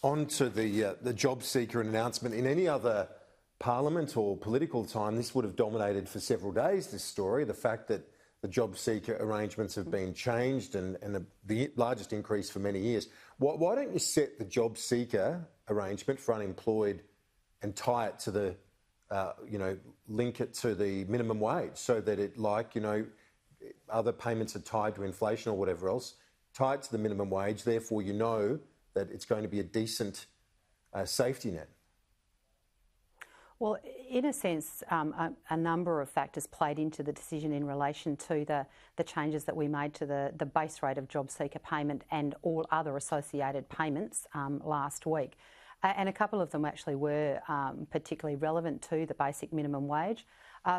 On to the JobSeeker announcement. In any other parliament or political time, this would have dominated for several days, this story, the fact that the JobSeeker arrangements have been changed and the largest increase for many years. Why don't you set the JobSeeker arrangement for unemployed and tie it to the, link it to the minimum wage so that it, other payments are tied to inflation or whatever else, tie it to the minimum wage, therefore you know that it's going to be a decent safety net? Well, in a sense, a number of factors played into the decision in relation to the changes that we made to the base rate of JobSeeker payment and all other associated payments last week. And a couple of them actually were particularly relevant to the basic minimum wage.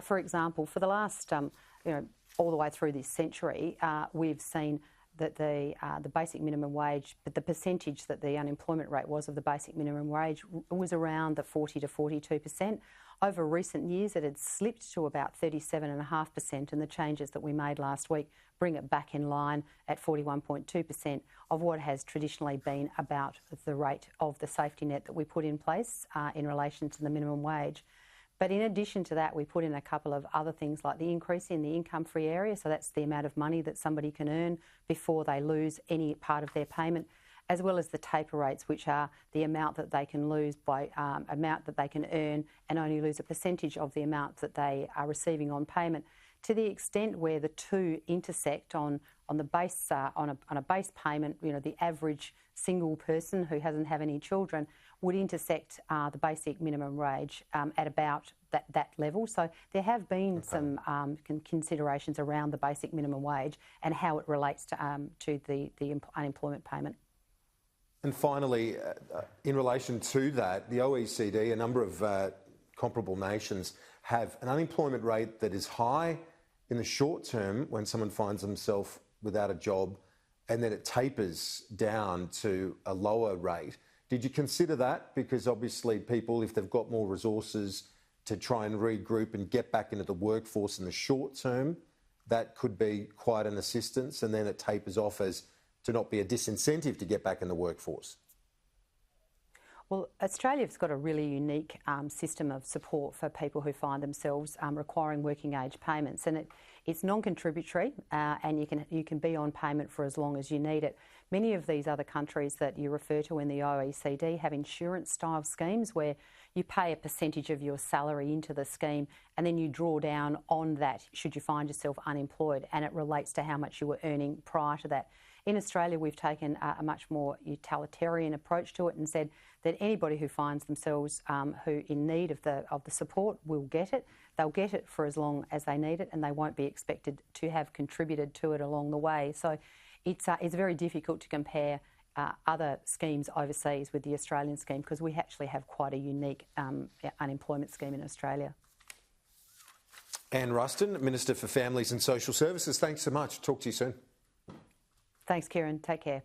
For example, for the last, all the way through this century, we've seen that the basic minimum wage, but the percentage that the unemployment rate was of the basic minimum wage was around the 40 to 42%. Over recent years, it had slipped to about 37.5%, and the changes that we made last week bring it back in line at 41.2% of what has traditionally been about the rate of the safety net that we put in place in relation to the minimum wage. But in addition to that, we put in a couple of other things like the increase in the income-free area, so that's the amount of money that somebody can earn before they lose any part of their payment, as well as the taper rates, which are the amount that they can lose by amount that they can earn and only lose a percentage of the amount that they are receiving on payment. To the extent where the two intersect on the base on a base payment, the average single person who hasn't had any children would intersect the basic minimum wage at about that level. So there have been some considerations around the basic minimum wage and how it relates to the unemployment payment. And finally, in relation to that, the OECD, a number of comparable nations, have an unemployment rate that is high in the short term when someone finds themselves without a job, and then it tapers down to a lower rate. Did you consider that? Because obviously people, if they've got more resources to try and regroup and get back into the workforce in the short term, that could be quite an assistance, and then it tapers off as to not be a disincentive to get back in the workforce. Well, Australia's got a really unique system of support for people who find themselves requiring working age payments, and it's non-contributory, and you can be on payment for as long as you need it. Many of these other countries that you refer to in the OECD have insurance-style schemes where you pay a percentage of your salary into the scheme and then you draw down on that should you find yourself unemployed, and it relates to how much you were earning prior to that. In Australia, we've taken a much more utilitarian approach to it and said that anybody who finds themselves who in need of the support will get it. They'll get it for as long as they need it, and they won't be expected to have contributed to it along the way. So it's very difficult to compare other schemes overseas with the Australian scheme because we actually have quite a unique unemployment scheme in Australia. Anne Ruston, Minister for Families and Social Services, thanks so much. Talk to you soon. Thanks, Kieran. Take care.